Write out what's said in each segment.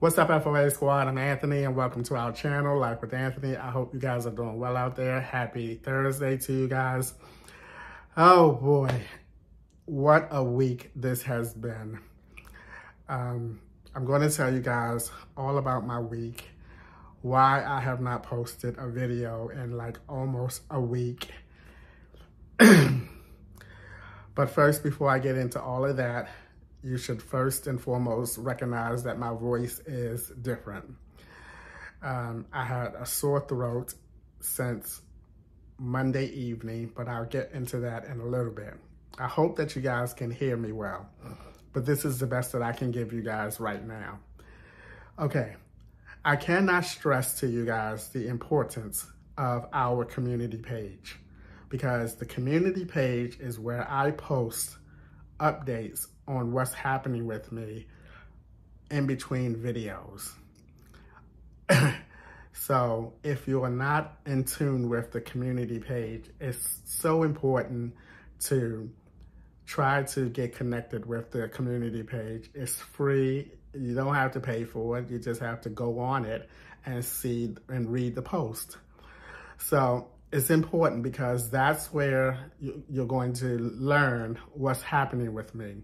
What's up, FOA Squad? I'm Anthony, and welcome to our channel, Life with Anthony. I hope you guys are doing well out there. Happy Thursday to you guys. Oh boy, what a week this has been. I'm going to tell you guys all about my week, why I have not posted a video in like almost a week. But first, before I get into all of that, you should first and foremost recognize that my voice is different. I had a sore throat since Monday evening, but I'll get into that in a little bit. I hope that you guys can hear me well, but this is the best that I can give you guys right now. Okay, I cannot stress to you guys the importance of our community page, because the community page is where I post updates on what's happening with me in between videos. So if you are not in tune with the community page, it's so important to try to get connected with the community page. It's free. You don't have to pay for it. You just have to go on it and see and read the post. So it's important because that's where you're going to learn what's happening with me.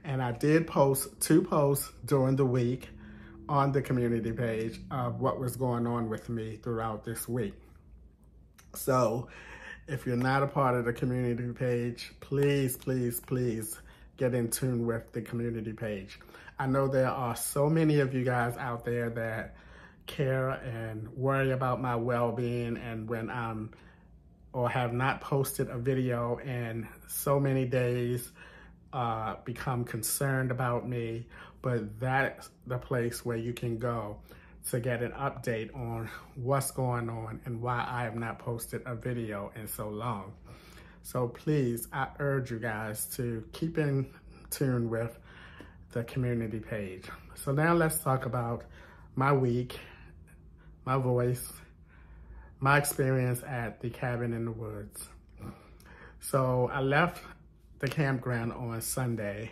And I did post 2 posts during the week on the community page of what was going on with me throughout this week. So if you're not a part of the community page, please, please, please get in tune with the community page. I know there are so many of you guys out there that care and worry about my well-being, and when I'm or have not posted a video in so many days, become concerned about me, but that's the place where you can go to get an update on what's going on and why I have not posted a video in so long. So please, I urge you guys to keep in tune with the community page. So now let's talk about my week, my voice, my experience at the cabin in the woods. So I left the campground on Sunday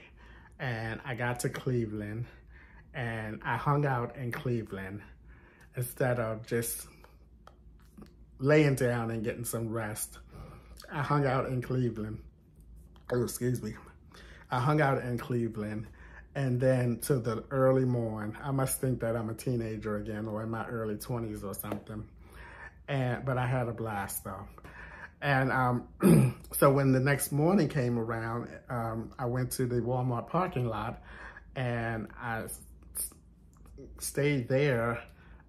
and I got to Cleveland, and I hung out in Cleveland instead of just laying down and getting some rest. I hung out in Cleveland. Oh, excuse me. I hung out in Cleveland, and then to the early morning. I must think that I'm a teenager again, or in my early 20s or something. But I had a blast though. And so when the next morning came around, I went to the Walmart parking lot and I stayed there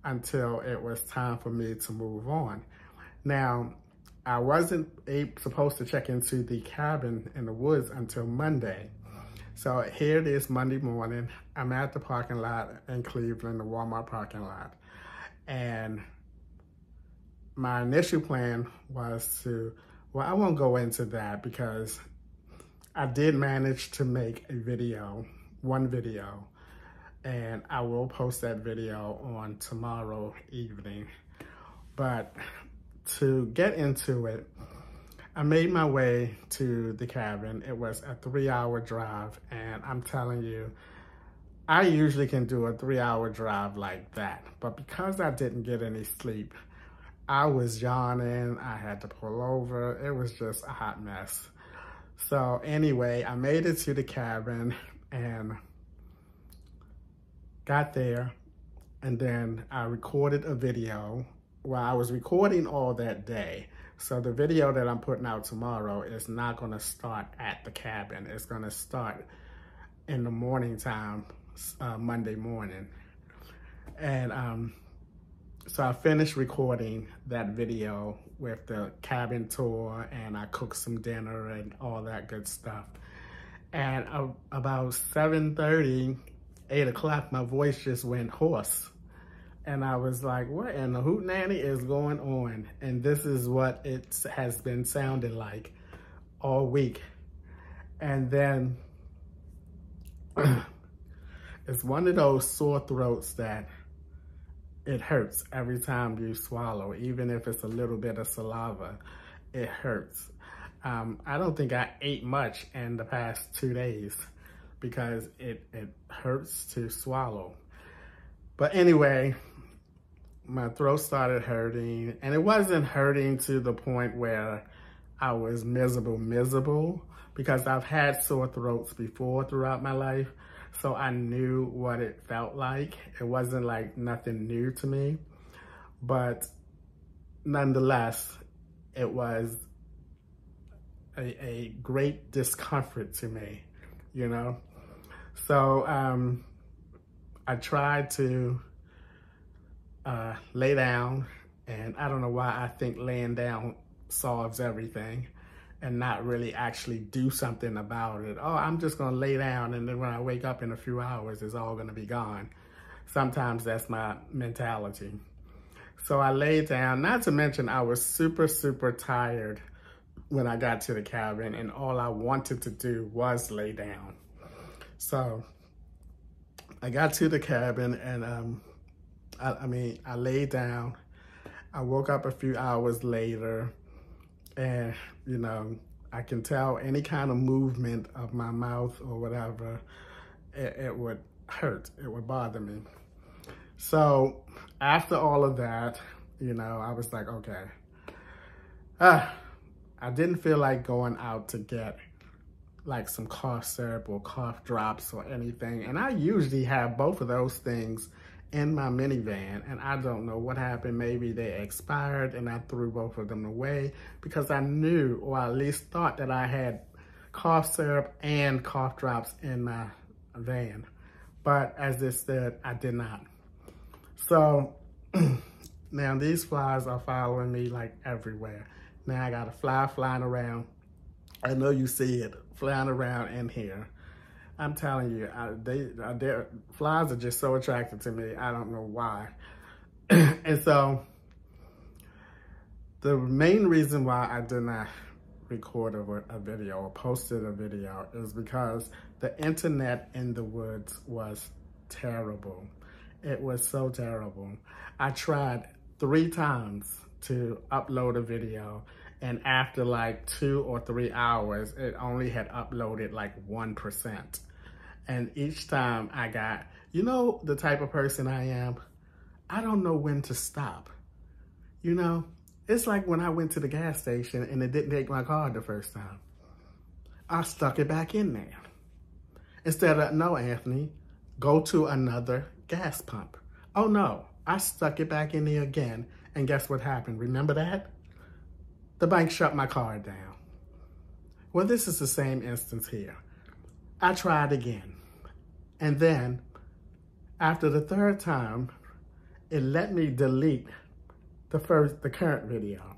until it was time for me to move on. Now, I wasn't supposed to check into the cabin in the woods until Monday. So here it is, Monday morning. I'm at the parking lot in Cleveland, the Walmart parking lot. And my initial plan was to, well, I won't go into that because I did manage to make a video, one video, and I will post that video on tomorrow evening. But to get into it, I made my way to the cabin. It was a 3-hour drive, and I'm telling you, I usually can do a 3-hour drive like that. But because I didn't get any sleep, I was yawning, I had to pull over. It was just a hot mess. So anyway, I made it to the cabin and got there, and then I recorded a video. Well, I was recording all that day. So the video that I'm putting out tomorrow is not gonna start at the cabin. It's gonna start in the morning time, Monday morning. And so I finished recording that video with the cabin tour, and I cooked some dinner and all that good stuff. And about 7:30, 8 o'clock, my voice just went hoarse. And I was like, what in the hootenanny is going on? And this is what it has been sounding like all week. And then it's one of those sore throats that it hurts every time you swallow, even if it's a little bit of saliva, it hurts. I don't think I ate much in the past 2 days because it hurts to swallow. But anyway, my throat started hurting, and it wasn't hurting to the point where I was miserable, because I've had sore throats before throughout my life. So I knew what it felt like. It wasn't like nothing new to me, but nonetheless, it was a great discomfort to me, you know? So I tried to lay down, and I don't know why I think laying down solves everything and not really actually do something about it. Oh, I'm just gonna lay down, and then when I wake up in a few hours, it's all gonna be gone. Sometimes that's my mentality. So I laid down, not to mention I was super tired when I got to the cabin, and all I wanted to do was lay down. So I got to the cabin, and I laid down. I woke up a few hours later, and, you know, I can tell any kind of movement of my mouth or whatever, it would hurt, it would bother me. So after all of that, you know, I was like, okay. I didn't feel like going out to get like some cough syrup or cough drops or anything. And I usually have both of those things in my minivan, and I don't know what happened. Maybe they expired and I threw both of them away, because I knew, or at least thought, that I had cough syrup and cough drops in my van. But as it said, I did not. So now these flies are following me like everywhere. Now I got a fly flying around. I know you see it flying around in here. I'm telling you, flies are just so attracted to me. I don't know why. And so the main reason why I did not record a video or posted a video is because the internet in the woods was terrible. It was so terrible. I tried 3 times to upload a video, and after like 2 or 3 hours, it only had uploaded like 1%. And each time I got, you know, the type of person I am, I don't know when to stop. You know, it's like when I went to the gas station and it didn't take my card the first time. I stuck it back in there. Instead of, no, Anthony, go to another gas pump. Oh no, I stuck it back in there again. And guess what happened? Remember that? The bank shut my card down. Well, this is the same instance here. I tried again. And then after the 3rd time, it let me delete the current video.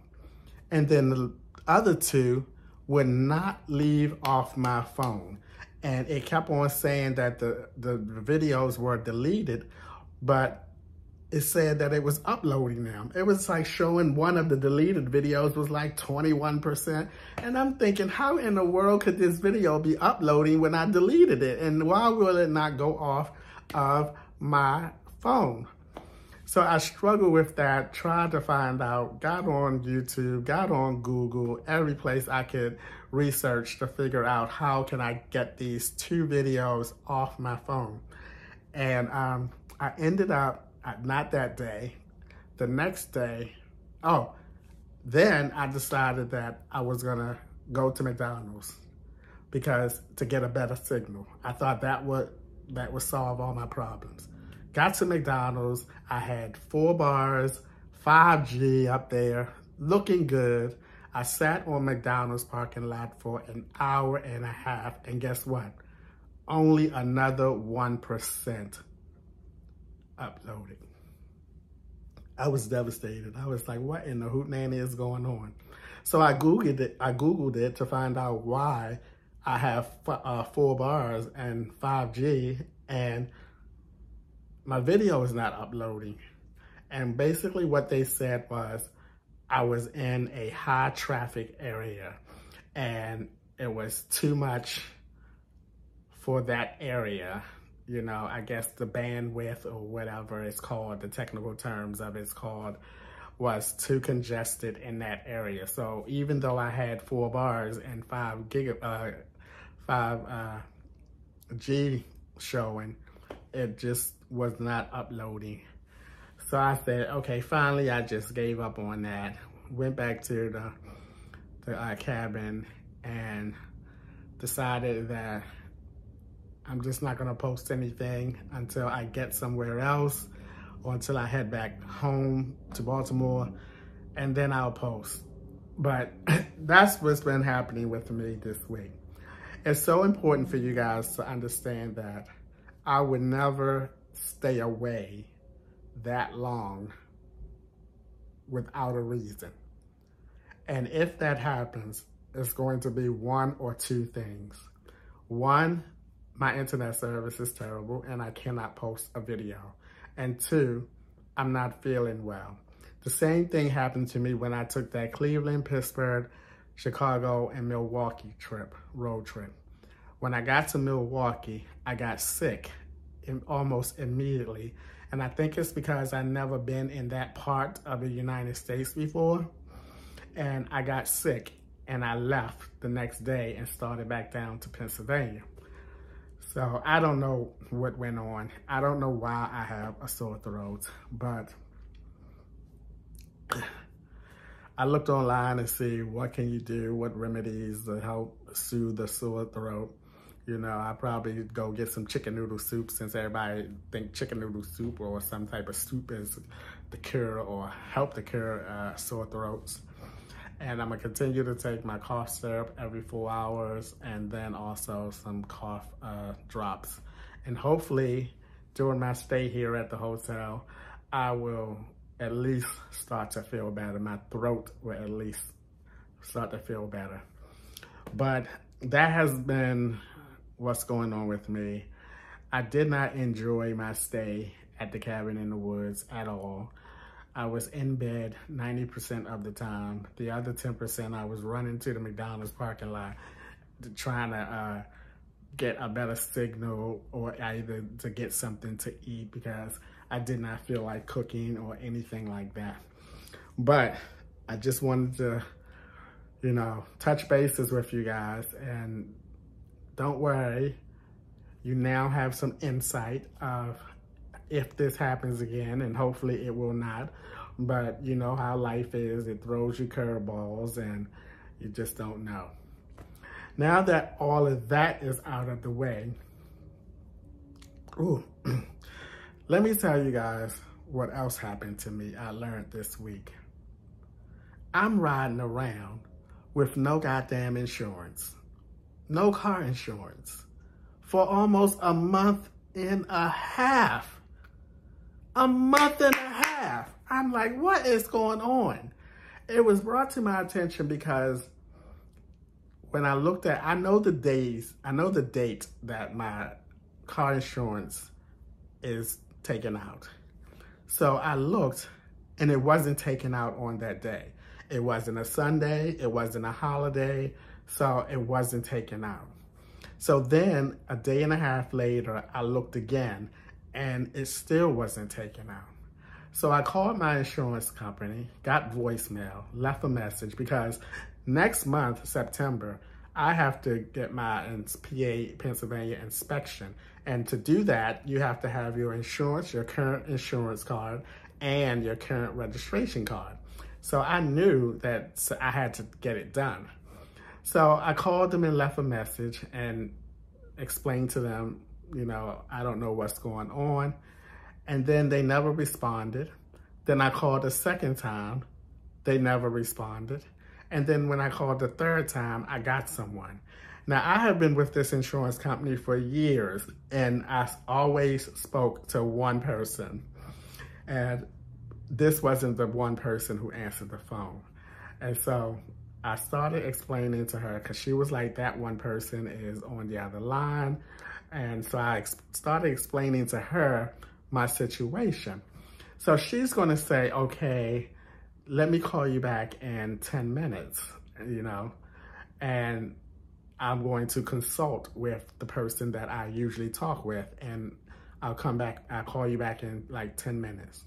And then the other 2 would not leave off my phone. And it kept on saying that the videos were deleted, but it said that it was uploading them. It was like showing one of the deleted videos was like 21%. And I'm thinking, how in the world could this video be uploading when I deleted it? And why will it not go off of my phone? So I struggled with that, tried to find out, got on YouTube, got on Google, every place I could research to figure out how can I get these 2 videos off my phone. And I ended up, not that day, the next day, then I decided that I was gonna go to McDonald's to get a better signal. I thought that would solve all my problems. Got to McDonald's, I had 4 bars, 5G up there, looking good. I sat on McDonald's parking lot for an hour and a half, and guess what? Only another 1% uploaded. I was devastated. I was like, what in the hootenanny is going on? So I Googled it to find out why I have 4 bars and 5G and my video is not uploading. And basically what they said was I was in a high traffic area and it was too much for that area. You know, I guess the bandwidth or whatever it's called, the technical terms of it's called, was too congested in that area. So even though I had 4 bars and 5G showing, it just was not uploading. So I said, okay, finally I just gave up on that. Went back to the cabin and decided that I'm just not gonna post anything until I get somewhere else or until I head back home to Baltimore, and then I'll post. But that's what's been happening with me this week. It's so important for you guys to understand that I would never stay away that long without a reason. And if that happens, it's going to be one or two things. One, my internet service is terrible and I cannot post a video. And two, I'm not feeling well. The same thing happened to me when I took that Cleveland, Pittsburgh, Chicago, and Milwaukee road trip. When I got to Milwaukee, I got sick almost immediately. And I think it's because I've never been in that part of the United States before. And I got sick and I left the next day and started back down to Pennsylvania. So I don't know what went on. I don't know why I have a sore throat, but I looked online and see what can you do, what remedies to help soothe the sore throat. You know, I probably go get some chicken noodle soup since everybody think chicken noodle soup or some type of soup is the cure or help to cure sore throats. And I'm gonna continue to take my cough syrup every 4 hours and then also some cough drops. And hopefully during my stay here at the hotel, I will at least start to feel better. My throat will at least start to feel better. But that has been what's going on with me. I did not enjoy my stay at the cabin in the woods at all. I was in bed 90% of the time. The other 10%, I was running to the McDonald's parking lot trying to get a better signal or either to get something to eat because I did not feel like cooking or anything like that. But I just wanted to, you know, touch bases with you guys, and don't worry, you now have some insight of if this happens again, and hopefully it will not. But you know how life is, it throws you curveballs and you just don't know. Now that all of that is out of the way, let me tell you guys what else happened to me I learned this week. I'm riding around with no goddamn insurance, no car insurance for almost a month and a half. A month and a half. I'm like, what is going on? It was brought to my attention because when I looked at, I know the date that my car insurance is taken out. So I looked and it wasn't taken out on that day. It wasn't a Sunday, it wasn't a holiday, so it wasn't taken out. So then a day and a half later, I looked again and it still wasn't taken out. So I called my insurance company, got voicemail, left a message because next month, September, I have to get my PA, Pennsylvania inspection. And to do that, you have to have your insurance, your current insurance card, and your current registration card. So I knew that I had to get it done. So I called them and left a message and explained to them, you know, I don't know what's going on. And then they never responded. Then I called a second time. They never responded. And then when I called the third time, I got someone. Now, I have been with this insurance company for years, and I always spoke to one person. And this wasn't the one person who answered the phone. And so I started explaining to her, because she was like, that one person is on the other line. And so I started explaining to her my situation. So she's going to say, okay, let me call you back in 10 minutes, you know, and I'm going to consult with the person that I usually talk with, and I'll call you back in like 10 minutes.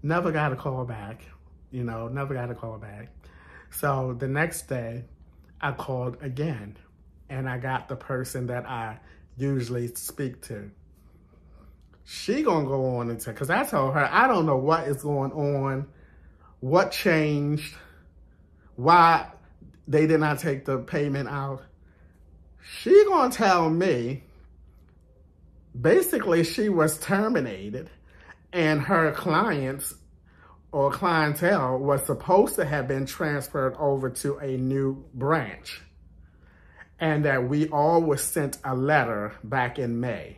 Never got a call back, you know, never got a call back. So the next day I called again and I got the person that I usually speak to. she gonna go on and tell, because I told her, I don't know what is going on, what changed, why they did not take the payment out. She gonna tell me, basically she was terminated and her clients or clientele was supposed to have been transferred over to a new branch, and that we all were sent a letter back in May.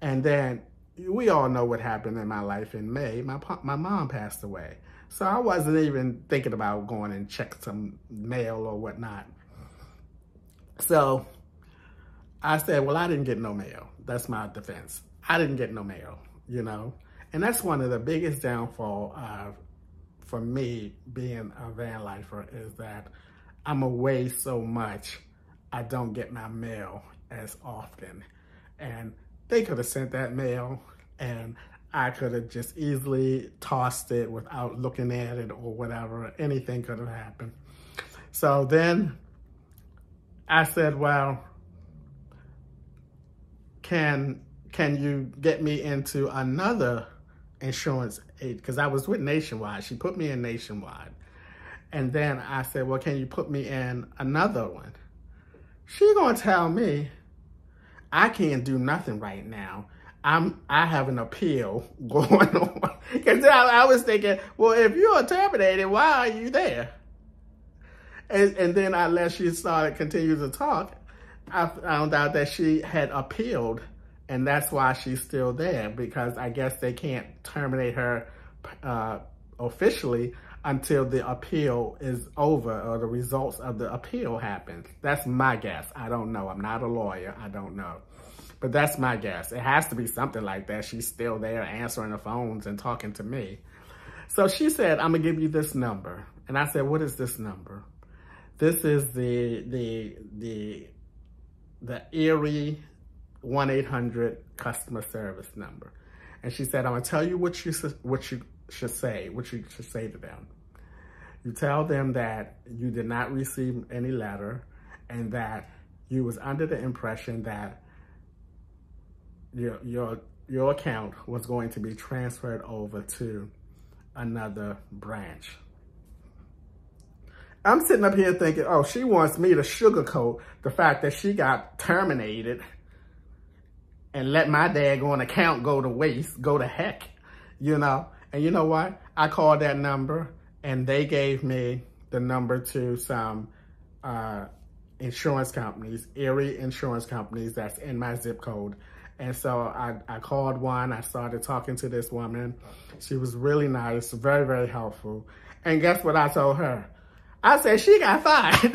And then we all know what happened in my life in May. My mom passed away. So I wasn't even thinking about going and check some mail or whatnot. So I said, well, I didn't get no mail. That's my defense. I didn't get no mail, you know? And that's one of the biggest downfall for me being a van lifer, is that I'm away so much, I don't get my mail as often. And they could have sent that mail and I could have just easily tossed it without looking at it or whatever. Anything could have happened. So then I said, well, can you get me into another insurance aid? Because I was with Nationwide. She put me in Nationwide. And then I said, well, can you put me in another one? She gonna tell me, I can't do nothing right now. I have an appeal going on. Because I was thinking, well, if you're terminated, why are you there? And then unless she continued to talk, I found out that she had appealed, and that's why she's still there, because I guess they can't terminate her officially until the appeal is over or the results of the appeal happens. That's my guess. I don't know. I'm not a lawyer. I don't know. But that's my guess. It has to be something like that. She's still there answering the phones and talking to me. So she said, I'm going to give you this number. And I said, what is this number? This is the Erie 1-800 customer service number. And she said, I'm going to tell you what you should say to them. You tell them that you did not receive any letter and that you was under the impression that your account was going to be transferred over to another branch. I'm sitting up here thinking, oh, she wants me to sugarcoat the fact that she got terminated and let my daggone account go to waste, go to heck, you know? And you know what? I called that number and they gave me the number to some insurance companies, Erie insurance companies that's in my zip code. And so I called one, I started talking to this woman. She was really nice, very, very helpful. And guess what I told her? I said, she got fired.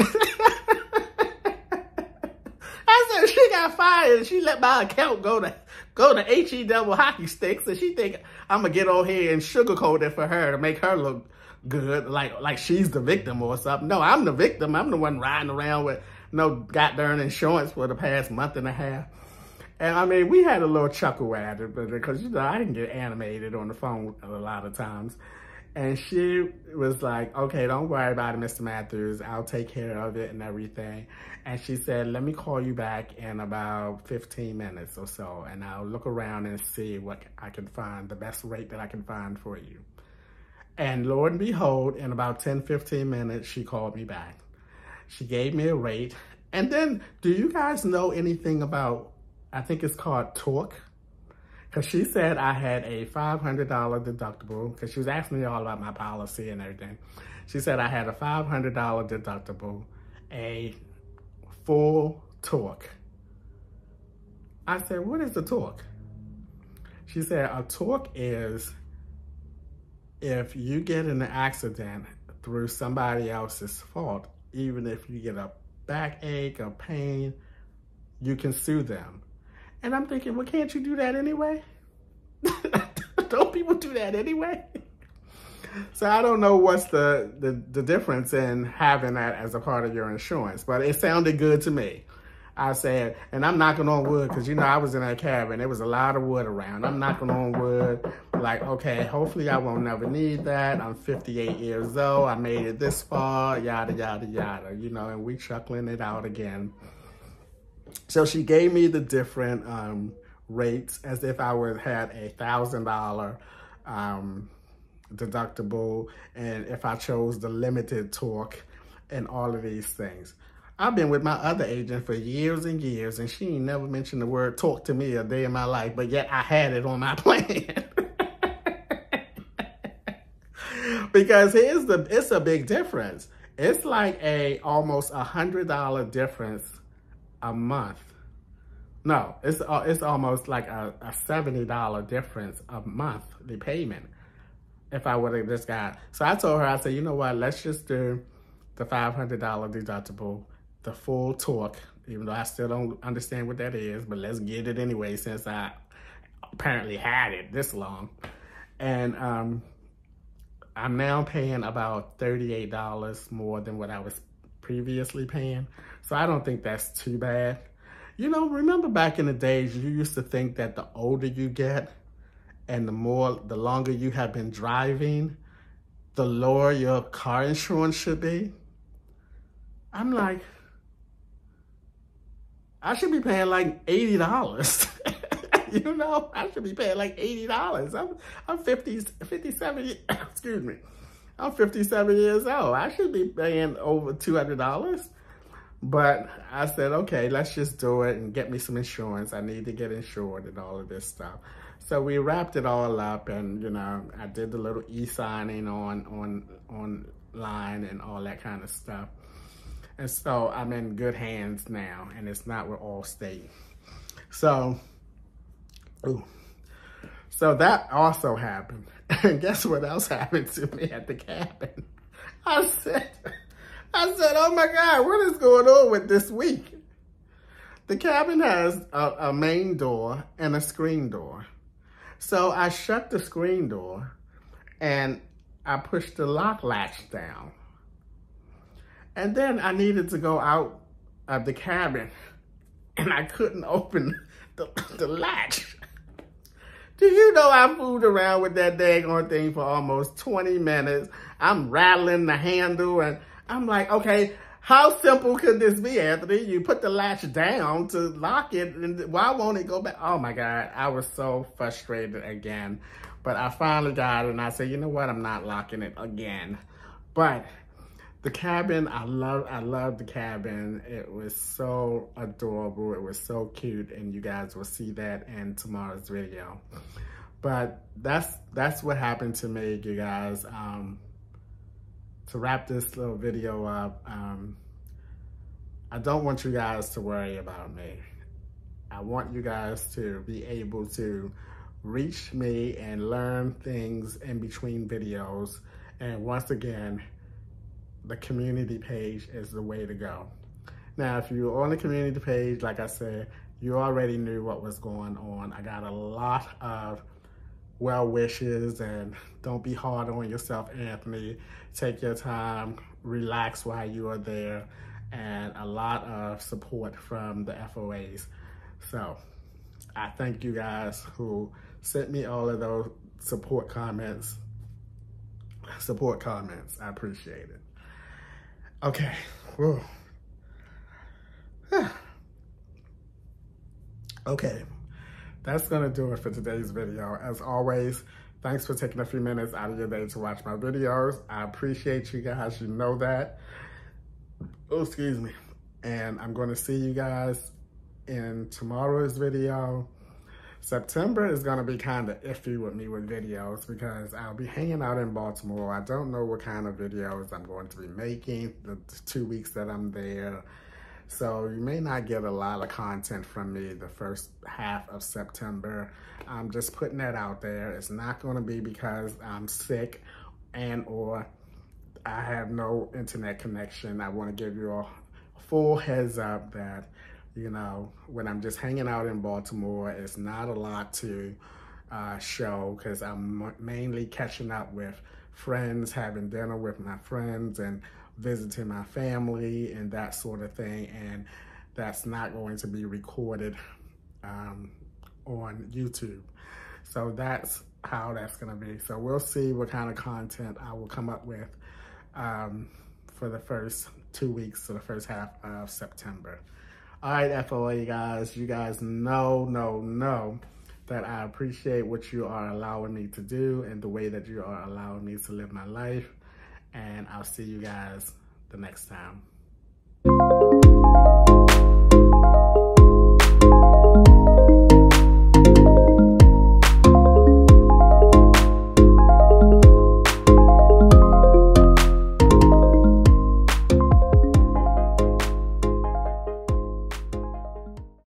I said, she got fired and she let my account go to HE double hockey sticks. And she think I'm gonna get on here and sugarcoat it for her to make her look good, like she's the victim or something. No, I'm the victim. I'm the one riding around with no goddamn insurance for the past month and a half. And I mean, we had a little chuckle at it, because, you know, I didn't get animated on the phone a lot of times. And she was like, okay, don't worry about it, Mr. Matthews. I'll take care of it and everything. And she said, let me call you back in about 15 minutes or so, and I'll look around and see what I can find, the best rate that I can find for you. And lo and behold, in about 10, 15 minutes, she called me back. She gave me a rate. And then, do you guys know anything about, I think it's called Torque? Because she said I had a $500 deductible, because she was asking me all about my policy and everything. She said I had a $500 deductible, a full Torque. I said, what is a Torque? She said a Torque is if you get in an accident through somebody else's fault, even if you get a backache or pain, you can sue them. And I'm thinking, well, can't you do that anyway? Don't people do that anyway? So I don't know what's the difference in having that as a part of your insurance, but it sounded good to me. I said, and I'm knocking on wood, because, you know, I was in that cabin. There was a lot of wood around. I'm knocking on wood, like, okay, hopefully I won't never need that. I'm 58 years old. I made it this far, yada, yada, yada, you know, and we chuckling it out again. So she gave me the different rates as if I would had $1,000 deductible, and if I chose the limited talk and all of these things. I've been with my other agent for years and years, and she ain't never mentioned the word talk to me a day in my life, but yet I had it on my plan. Because it's a big difference. It's like almost $100 difference a month. No, it's almost like a $70 difference a month, the payment, if I would have just got. So I told her, I said, you know what, let's just do the $500 deductible, the full talk, even though I still don't understand what that is, but let's get it anyway since I apparently had it this long. And I'm now paying about $38 more than what I was previously paying. So I don't think that's too bad. You know, remember back in the days, you used to think that the older you get and the longer you have been driving, the lower your car insurance should be. I'm like, I should be paying like $80. You know, I should be paying like $80. I'm 57, excuse me. I'm 57 years old. I should be paying over $200. But I said, okay, let's just do it and get me some insurance. I need to get insured and all of this stuff. So we wrapped it all up, and, you know, I did the little e-signing online and all that kind of stuff. And so I'm in good hands now, and it's not with Allstate. So that also happened. And guess what else happened to me at the cabin? I said, oh my God, what is going on with this week? The cabin has a main door and a screen door. So I shut the screen door and I pushed the lock latch down. And then I needed to go out of the cabin and I couldn't open the latch. Do you know I fooled around with that daggone thing for almost 20 minutes? I'm rattling the handle and I'm like, okay, how simple could this be, Anthony? You put the latch down to lock it, and why won't it go back? Oh my God, I was so frustrated again. But I finally got it, and I said, you know what? I'm not locking it again. But the cabin, I love the cabin. It was so adorable. It was so cute, and you guys will see that in tomorrow's video. But that's what happened to me, you guys. To wrap this little video up, I don't want you guys to worry about me. I want you guys to be able to reach me and learn things in between videos. And once again, the community page is the way to go. Now, if you're on the community page, like I said, you already knew what was going on. I got a lot of well wishes, and don't be hard on yourself, Anthony. Take your time, relax while you are there, and a lot of support from the FOAs. So I thank you guys who sent me all of those support comments. I appreciate it. Okay. Whoa. Okay. That's gonna do it for today's video. As always, thanks for taking a few minutes out of your day to watch my videos. I appreciate you guys, you know that. Oh, excuse me. And I'm gonna see you guys in tomorrow's video. September is gonna be kind of iffy with me with videos because I'll be hanging out in Baltimore. I don't know what kind of videos I'm going to be making the 2 weeks that I'm there. So you may not get a lot of content from me the first half of September. I'm just putting that out there. It's not going to be because I'm sick or I have no internet connection. I want to give you a full heads up that, you know, when I'm just hanging out in Baltimore, it's not a lot to show because I'm mainly catching up with friends, having dinner with my friends, and visiting my family and that sort of thing, and that's not going to be recorded on YouTube. So that's how that's going to be. So we'll see what kind of content I will come up with for the first 2 weeks to the first half of September. All right, FOA guys, you guys know that I appreciate what you are allowing me to do and the way that you are allowing me to live my life. And I'll see you guys the next time.